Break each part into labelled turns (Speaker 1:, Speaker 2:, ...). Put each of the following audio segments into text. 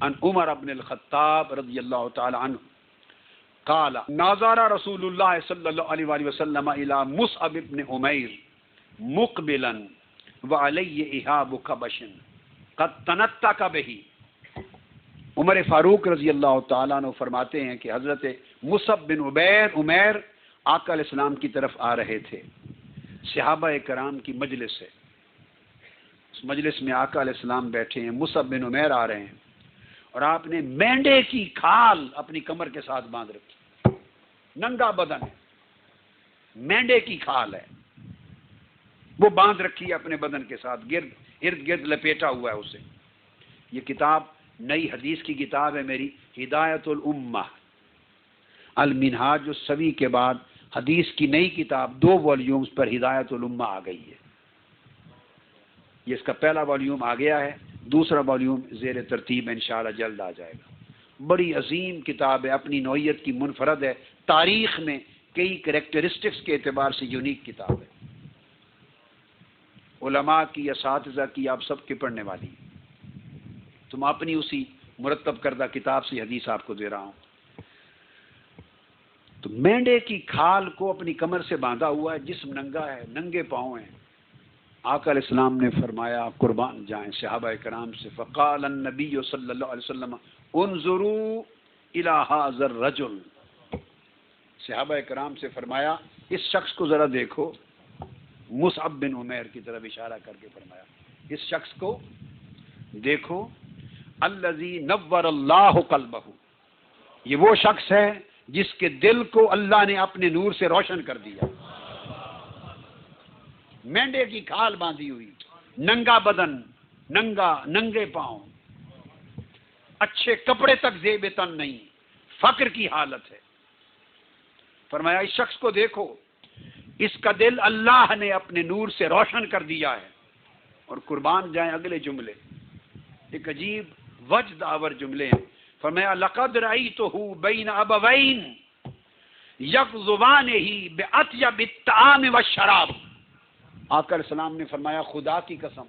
Speaker 1: عن عمر بن الخطاب رضی اللہ تعالی عنہ قال ناظر رسول اللہ صلی اللہ علیہ وآلہ وسلم الى مصعب بن عمیر مقبلا وعلی اہاب کبش قد تنطق به۔ عمر فاروق رضی اللہ تعالیٰ عنہ فرماتے ہیں کہ حضرت مصعب بن عمیر آقا علیہ السلام کی طرف آ رہے تھے، صحابہ کرام کی مجلس ہے، اس مجلس میں آقا علیہ السلام بیٹھے ہیں، مصعب بن عمیر آ رہے ہیں اور آپ نے مینڈے کی کھال اپنی کمر کے ساتھ باندھ رکھی، ننگا بدن ہے، مینڈے کی کھال ہے وہ باندھ رکھی ہے اپنے بدن کے ساتھ، ارد گرد لپیٹا ہوا ہے اسے۔ یہ کتاب نئی حدیث کی کتاب ہے میری، ہدایت الامہ المنہاج السوی کے بعد حدیث کی نئی کتاب 2 والیومز پر ہدایت الامہ آ گئی ہے۔ یہ اس کا پہلا والیوم آ گیا ہے، دوسرا والیوم زیر ترتیب انشاءاللہ جلد آ جائے گا۔ بڑی عظیم کتاب ہے، اپنی نوعیت کی منفرد ہے، تاریخ میں کئی کریکٹرسٹکس کے اعتبار سے یونیک کتاب ہے، علماء کی، اساتذہ کی، آپ سب کے پڑھنے والی ہے۔ تم اپنی اسی مرتب کردہ کتاب سے حدیث آپ کو دے رہا ہوں۔ تو مینڈے کی کھال کو اپنی کمر سے باندھا ہوا ہے، جسم ننگا ہے، ننگے پاؤں ہیں۔ آقا علیہ السلام نے فرمایا قربان جائیں صحابہ کرام سے، فقال النبی صلی اللہ علیہ وسلم انظروا الی ھذا الرجل، صحابہ کرام سے فرمایا اس شخص کو ذرا دیکھو، مصعب بن عمیر کی طرف اشارہ کر کے فرمایا اس شخص کو دیکھو، الذی نور اللہ قلبہ، یہ وہ شخص ہے جس کے دل کو اللہ نے اپنے نور سے روشن کر دیا، مینڈے کی کھال باندھی ہوئی، ننگا بدن، ننگے پاؤں، اچھے کپڑے تک زیب تن نہیں، فقر کی حالت ہے۔ فرمایا اس شخص کو دیکھو، اس کا دل اللہ نے اپنے نور سے روشن کر دیا ہے۔ اور قربان جائیں اگلے جملے، ایک عجیب وجد آور جملے ہیں۔ فرمایا لقد رأیتہ بین ابوین یغضبانہ بأطیب الطعام والشراب، آقا علیہ السلام نے فرمایا خدا کی قسم،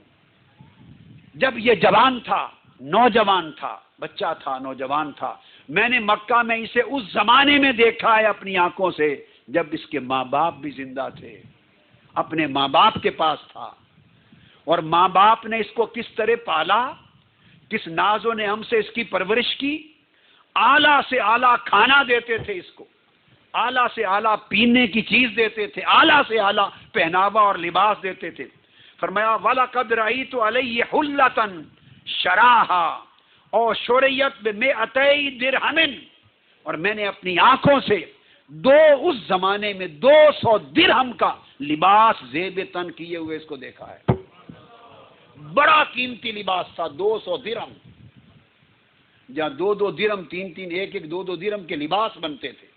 Speaker 1: جب یہ جوان تھا، نوجوان تھا، بچہ تھا، نوجوان تھا، میں نے مکہ میں اسے اس زمانے میں دیکھا ہے اپنی آنکھوں سے جب اس کے ماں باپ بھی زندہ تھے، اپنے ماں باپ کے پاس تھا، اور ماں باپ نے اس کو کس طرح پالا، کس ناز و نعم سے اس کی پرورش کی، اعلیٰ سے اعلیٰ کھانا دیتے تھے اس کو، اعلیٰ سے اعلیٰ پینے کی چیز دیتے تھے، اعلیٰ سے اعلیٰ پہناوا اور لباس دیتے تھے۔ فرمایا وَلَقَدْ رَأَيْتُ عَلَيْهِ حُلَّةً شَرَاهَا اور شُرِّيَتْ بِمِئَتَيْ دِرْہَمٍ، اور میں نے اپنی آنکھوں سے اس زمانے میں 200 درہم کا لباس زیب تن کیے ہوئے اس کو دیکھا ہے، بڑا قیمتی لباس تھا، 200 درہم، جہاں 2 درہم 3 ایک 2 درہم کے لباس بنتے تھے،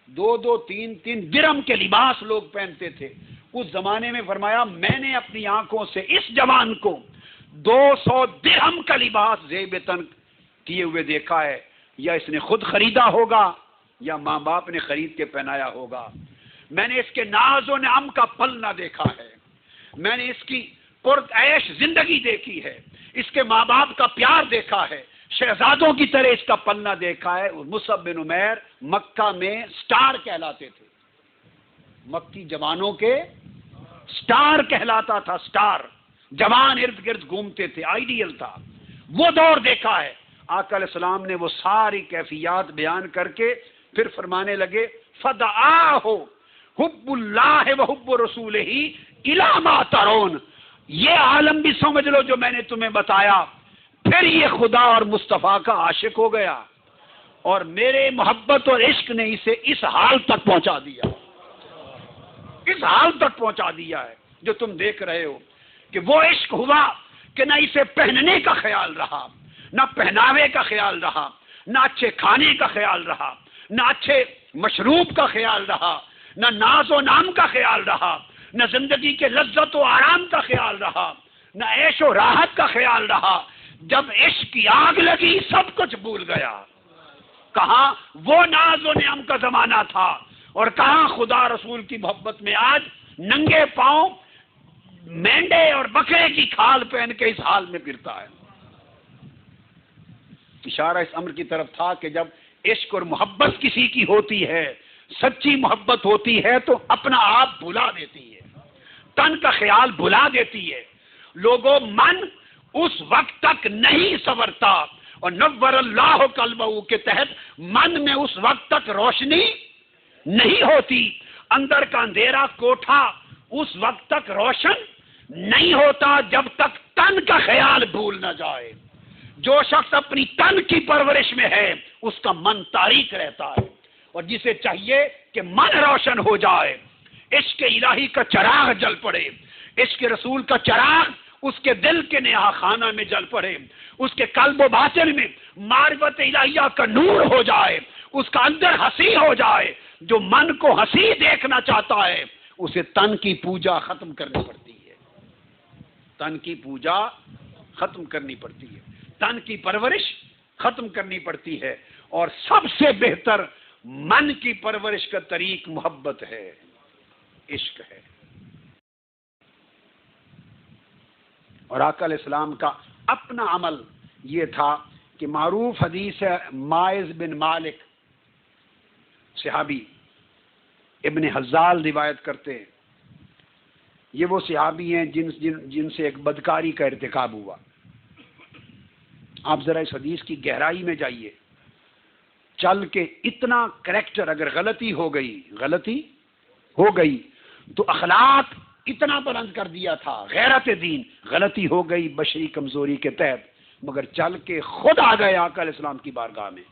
Speaker 1: 2 3 درہم کے لباس لوگ پہنتے تھے اس زمانے میں۔ فرمایا میں نے اپنی آنکھوں سے اس جوان کو 200 درہم کا لباس زیب تن کیے ہوئے دیکھا ہے، یا اس نے خود خریدا ہوگا یا ماں باپ نے خرید کے پہنایا ہوگا۔ میں نے اس کے ناز و نعم کا پل نہ دیکھا ہے، میں نے اس کی پرعیش زندگی دیکھی ہے، اس کے ماں باپ کا پیار دیکھا ہے، شہزادوں کی طرح اس کا پلنا دیکھا ہے۔ مصعب بن عمیر مکہ میں سٹار کہلاتے تھے، مکی جوانوں کے سٹار کہلاتا تھا، سٹار، جوان ارد گرد گھومتے تھے، آئیڈیل تھا، وہ دور دیکھا ہے۔ آقا علیہ السلام نے وہ ساری کیفیات بیان کر کے پھر فرمانے لگے فَدَعَاهُ حُبُّ اللَّهِ وَحُبُّ رَسُولِهِ إِلَى مَا تَرَوْنَ، یہ عالم بھی سمجھ لو جو میں نے تمہیں بتایا، پھر یہ خدا اور مصطفیٰ کا عاشق ہو گیا، اور میرے محبت اور عشق نے اسے اس حال تک پہنچا دیا، اس حال تک پہنچا دیا ہے جو تم دیکھ رہے ہو، کہ وہ عشق ہوا کہ نہ اسے پہننے کا خیال رہا، نہ پہناوے کا خیال رہا، نہ اچھے کھانے کا خیال رہا، نہ اچھے مشروب کا خیال رہا، نہ ناز و نام کا خیال رہا، نہ زندگی کے لذت و آرام کا خیال رہا، نہ عیش و راحت کا خیال رہا۔ جب عشق کی آگ لگی سب کچھ بھول گیا، کہاں وہ ناز و نعم کا زمانہ تھا، اور کہاں خدا رسول کی محبت میں آج ننگے پاؤں مینڈے اور بکرے کی کھال پہن کے اس حال میں پھرتا ہے۔ اشارہ اس امر کی طرف تھا کہ جب عشق اور محبت کسی کی ہوتی ہے، سچی محبت ہوتی ہے، تو اپنا آپ بھلا دیتی ہے، تن کا خیال بھلا دیتی ہے. لوگوں من اس وقت تک نہیں سنورتا، اور نور اللہ قلبہ کے تحت من میں اس وقت تک روشنی نہیں ہوتی. اندر کا اندھیرا کوٹھا اس وقت تک روشن نہیں ہوتا جب تک تن کا خیال بھول نہ جائے. جو شخص اپنی تن کی پرورش میں ہے اس کا من تاریک رہتا ہے، اور جسے چاہیے کہ من روشن ہو جائے، عشق الہی کا چراغ جل پڑے، عشق رسول کا چراغ اس کے دل کے نہا خانہ میں جل پڑے، اس کے قلب و باطن میں معرفت الہیہ کا نور ہو جائے، اس کا اندر ہنسی ہو جائے. جو من کو ہنسی دیکھنا چاہتا ہے اسے تن کی پوجا ختم کرنی پڑتی ہے، تن کی پوجا ختم کرنی پڑتی ہے، تن کی پرورش ختم کرنی پڑتی ہے. اور سب سے بہتر من کی پرورش کا طریق محبت ہے، عشق ہے. اور آقا علیہ السلام کا اپنا عمل یہ تھا کہ معروف حدیث ہے، ماعز بن مالک صحابی ابن حزال روایت کرتے ہیں. یہ وہ صحابی ہیں جن سے ایک بدکاری کا ارتکاب ہوا. آپ ذرا اس حدیث کی گہرائی میں جائیے. چل کے اتنا کریکٹر اگر غلطی ہو گئی تو اخلاق اتنا بلند کر دیا تھا، غیرت دین، غلطی ہو گئی بشری کمزوری کے تحت، مگر چل کے خود آ گئے آقا علیہ السلام کی بارگاہ میں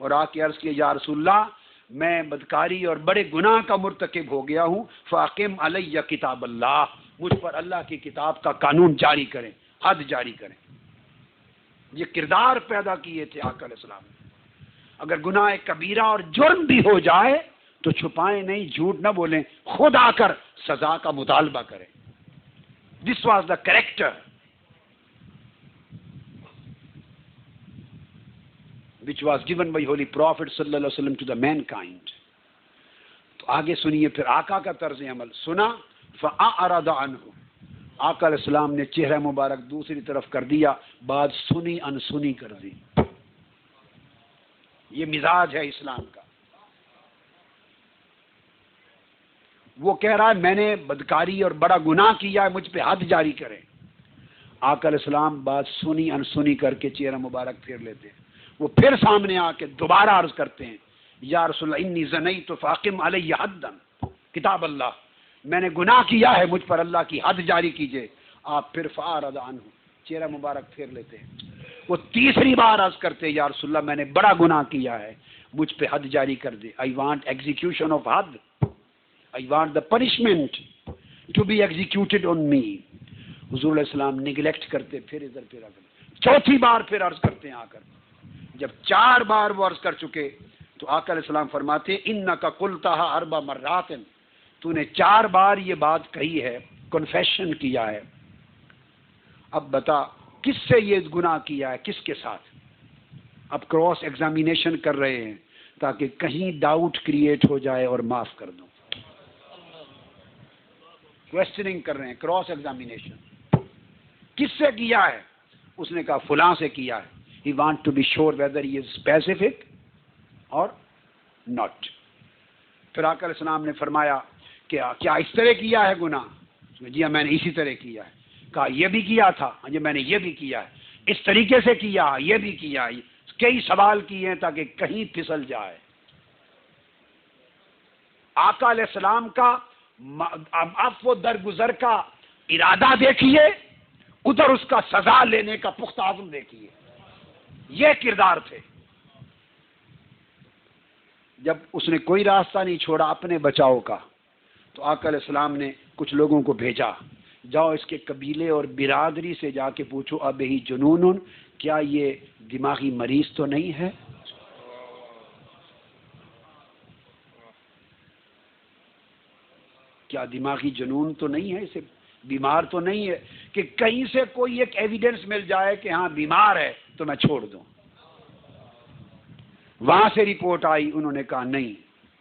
Speaker 1: اور آ کے عرض کیا، یا رسول اللہ میں بدکاری اور بڑے گناہ کا مرتکب ہو گیا ہوں، فاقم علیہ کتاب اللہ، مجھ پر اللہ کی کتاب کا قانون جاری کریں، حد جاری کریں. یہ کردار پیدا کیے تھے آقا علیہ السلام نے. اگر گناہ کبیرہ اور جرم بھی ہو جائے تو چھپائیں نہیں، جھوٹ نہ بولیں، خود آ کر سزا کا مطالبہ کریں. This was the character which was given by Holy Prophet صلی اللہ علیہ وسلم to the mankind. تو آگے سنیے پھر آقا کا طرز عمل. سنا فَأَعْرَضَ عَنْهُ، آقا علیہ السلام نے چہرہ مبارک دوسری طرف کر دیا، بات سنی انسنی کر دی. یہ مزاج ہے اسلام کا. وہ کہہ رہا ہے میں نے بدکاری اور بڑا گناہ کیا ہے، مجھ پہ حد جاری کریں. آقا علیہ السلام بات سنی انسنی کر کے چہرہ مبارک پھیر لیتے ہیں. وہ پھر سامنے آ کے دوبارہ عرض کرتے ہیں، یا رسول اللہ انی زنیت فاقم علیہ حدا کتاب اللہ، میں نے گناہ کیا ہے، مجھ پر اللہ کی حد جاری کیجئے. آپ پھر فاعرض عنہ، چہرہ مبارک پھیر لیتے ہیں. وہ تیسری بار عرض کرتے ہیں، یا رسول اللہ میں نے بڑا گناہ کیا ہے، مجھ پہ حد جاری کر دے. آئی وانٹ ایگزیکیوشن آف حد، I want the punishment to be executed on me. حضور علیہ السلام نگلیکٹ کرتے، پھر ادھر پھر آگے. چوتھی بار پھر عرض کرتے ہیں آ کر. جب 4 بار وہ عرض کر چکے تو آقا علیہ السلام فرماتے انک قلتھا 4 مرات، تو نے 4 بار یہ بات کہی ہے، کنفیشن کیا ہے. اب بتا کس سے یہ گناہ کیا ہے، کس کے ساتھ؟ اب کراس ایگزامینیشن کر رہے ہیں تاکہ کہیں ڈاؤٹ کریٹ ہو جائے اور معاف کر دوں. کوشچننگ کر رہے ہیں، کراس ایگزامینیشن. کس سے کیا ہے؟ اس نے کہا فلاں سے کیا ہے. He wants to be sure whether he is specific or not. پھر آقا علیہ السلام نے فرمایا کہ کیا اس طرح کیا ہے گناہ؟ جی ہاں میں نے اسی طرح کیا ہے. کہا یہ بھی کیا تھا؟ جی میں نے یہ بھی کیا ہے. اس طریقے سے کیا، یہ بھی کیا. کئی سوال کیے ہیں تاکہ کہیں پھسل جائے. آقا علیہ السلام کا عفو درگزر کا ارادہ دیکھیے، ادھر اس کا سزا لینے کا پختہ عزم دیکھیے. یہ کردار تھے. جب اس نے کوئی راستہ نہیں چھوڑا اپنے بچاؤ کا تو آقا علیہ السلام نے کچھ لوگوں کو بھیجا، جاؤ اس کے قبیلے اور برادری سے جا کے پوچھو اب ہی جنون، کیا یہ دماغی مریض تو نہیں ہے؟ کیا دماغی جنون تو نہیں ہے، اسے بیمار تو نہیں ہے کہ کہیں سے کوئی ایک ایویڈنس مل جائے کہ ہاں بیمار ہے تو میں چھوڑ دوں. وہاں سے رپورٹ آئی، انہوں نے کہا نہیں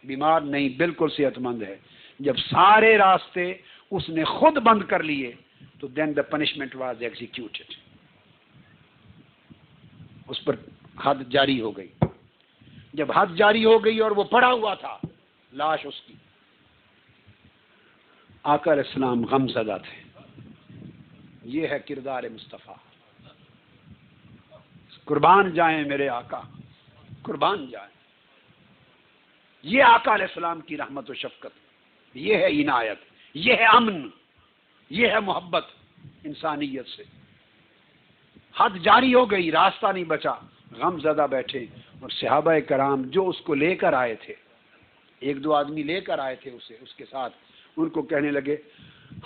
Speaker 1: بیمار نہیں، بالکل صحت مند ہے. جب سارے راستے اس نے خود بند کر لیے تو دین دا پنشمنٹ واز ایگزیکیوٹڈ. اس پر حد جاری ہو گئی. جب حد جاری ہو گئی اور وہ پڑا ہوا تھا لاش اس کی، آقا علیہ السلام غم زدہ تھے. یہ ہے کردار مصطفیٰ. قربان جائیں میرے آقا، قربان جائیں. یہ آقا علیہ السلام کی رحمت و شفقت، یہ ہے عنایت، یہ ہے امن، یہ ہے محبت انسانیت سے. حد جاری ہو گئی، راستہ نہیں بچا، غم زدہ بیٹھے. اور صحابہ کرام جو اس کو لے کر آئے تھے، ایک دو آدمی لے کر آئے تھے اسے، اس کے ساتھ ان کو کہنے لگے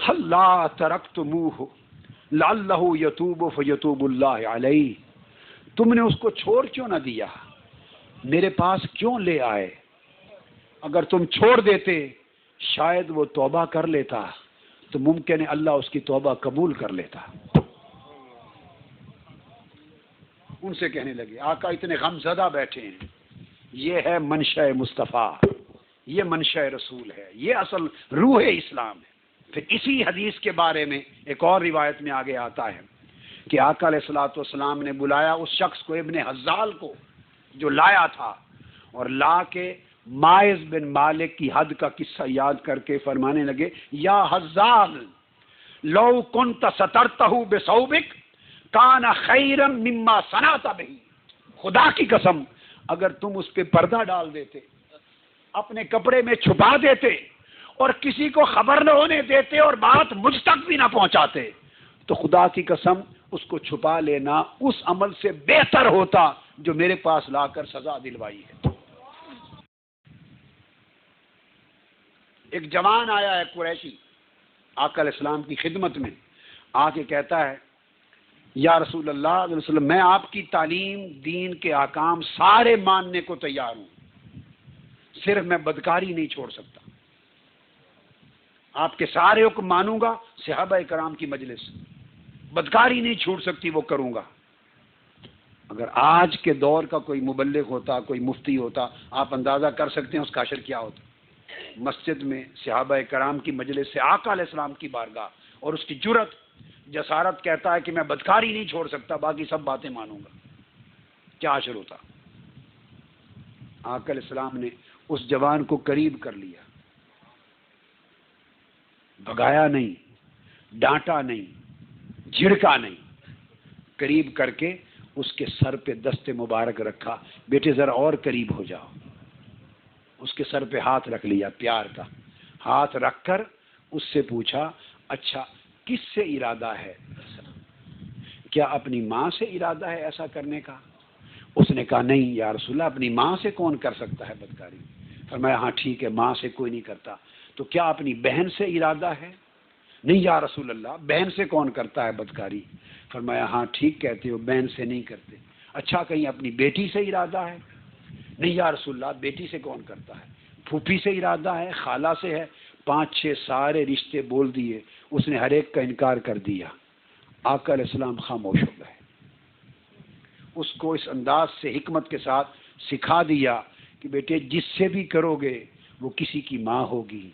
Speaker 1: ہلا ترکتموہ لعلہ یتوب فیتوب اللہ علیہ. تم نے اس کو چھوڑ کیوں نہ دیا، میرے پاس کیوں لے آئے؟ اگر تم چھوڑ دیتے شاید وہ توبہ کر لیتا تو ممکن ہے اللہ اس کی توبہ قبول کر لیتا. ان سے کہنے لگے آقا اتنے غم زدہ بیٹھے ہیں. یہ ہے منشأ مصطفیٰ، یہ منشأ رسول ہے، یہ اصل روح اسلام ہے. پھر اسی حدیث کے بارے میں ایک اور روایت میں آگے آتا ہے کہ آقا علیہ الصلوۃ والسلام نے بلایا اس شخص کو، ابن حزال کو، جو لایا تھا، اور لا کے ماعز بن مالک کی حد کا قصہ یاد کر کے فرمانے لگے یا حزال لو کنت سترتہ بثوبک کان خیرا مما صنعت بہ. خدا کی قسم اگر تم اس پہ پردہ ڈال دیتے، اپنے کپڑے میں چھپا دیتے اور کسی کو خبر نہ ہونے دیتے اور بات مجھ تک بھی نہ پہنچاتے، تو خدا کی قسم اس کو چھپا لینا اس عمل سے بہتر ہوتا جو میرے پاس لا کر سزا دلوائی ہے. ایک جوان آیا ہے قریشی آقا علیہ السلام کی خدمت میں، آ کے کہتا ہے یا رسول اللہ علیہ وسلم میں آپ کی تعلیم دین کے احکام سارے ماننے کو تیار ہوں، صرف میں بدکاری نہیں چھوڑ سکتا. آپ کے سارے حکم مانوں گا، صحابہ کرام کی مجلس، بدکاری نہیں چھوڑ سکتی وہ کروں گا. اگر آج کے دور کا کوئی مبلغ ہوتا، کوئی مفتی ہوتا، آپ اندازہ کر سکتے ہیں اس کا حشر کیا ہوتا. مسجد میں صحابہ کرام کی مجلس سے آقا علیہ السلام کی بارگاہ، اور اس کی جرت جسارت کہتا ہے کہ میں بدکاری نہیں چھوڑ سکتا، باقی سب باتیں مانوں گا. کیا حشر ہوتا. آقا علیہ السلام نے اس جوان کو قریب کر لیا، بھگایا نہیں، ڈانٹا نہیں، جھڑکا نہیں، قریب کر کے اس کے سر پہ دست مبارک رکھا. بیٹے ذرا اور قریب ہو جاؤ. اس کے سر پہ ہاتھ رکھ لیا، پیار کا ہاتھ رکھ کر اس سے پوچھا اچھا کس سے ارادہ ہے، کیا اپنی ماں سے ارادہ ہے ایسا کرنے کا؟ اس نے کہا نہیں یا رسول اللہ، اپنی ماں سے کون کر سکتا ہے بدکاری؟ فرمایا ہاں ٹھیک ہے، ماں سے کوئی نہیں کرتا. تو کیا اپنی بہن سے ارادہ ہے؟ نہیں یا رسول اللہ، بہن سے کون کرتا ہے بدکاری؟ فرمایا ہاں ٹھیک کہتے ہو، بہن سے نہیں کرتے. اچھا کہیں اپنی بیٹی سے ارادہ ہے؟ نہیں یا رسول اللہ، بیٹی سے کون کرتا ہے؟ پھوپھی سے ارادہ ہے، خالہ سے ہے. 5-6 سارے رشتے بول دیے، اس نے ہر ایک کا انکار کر دیا. آقا علیہ السلام خاموش ہو گئے. اس کو اس انداز سے حکمت کے ساتھ سکھا دیا کہ بیٹے جس سے بھی کرو گے وہ کسی کی ماں ہوگی،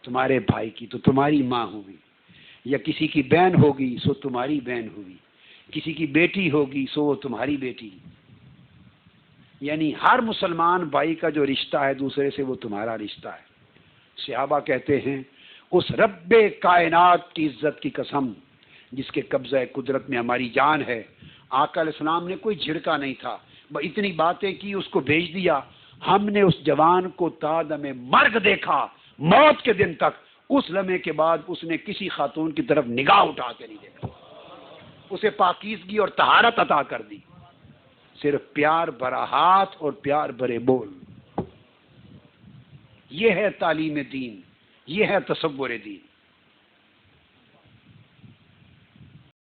Speaker 1: تمہارے بھائی کی تو تمہاری ماں ہوگی، یا کسی کی بہن ہوگی سو تمہاری بہن ہوگی، کسی کی بیٹی ہوگی سو وہ تمہاری بیٹی. یعنی ہر مسلمان بھائی کا جو رشتہ ہے دوسرے سے وہ تمہارا رشتہ ہے. صحابہ کہتے ہیں اس رب کائنات کی عزت کی قسم جس کے قبضہ قدرت میں ہماری جان ہے، آقا علیہ السلام نے کوئی جھڑکا نہیں تھا، اتنی باتیں کی، اس کو بھیج دیا. ہم نے اس جوان کو تا دم مرگ دیکھا، موت کے دن تک. اس لمحے کے بعد اس نے کسی خاتون کی طرف نگاہ اٹھا کے نہیں دیکھا. اسے پاکیزگی اور طہارت عطا کر دی، صرف پیار بھرا ہاتھ اور پیار بھرے بول. یہ ہے تعلیم دین، یہ ہے تصور دین.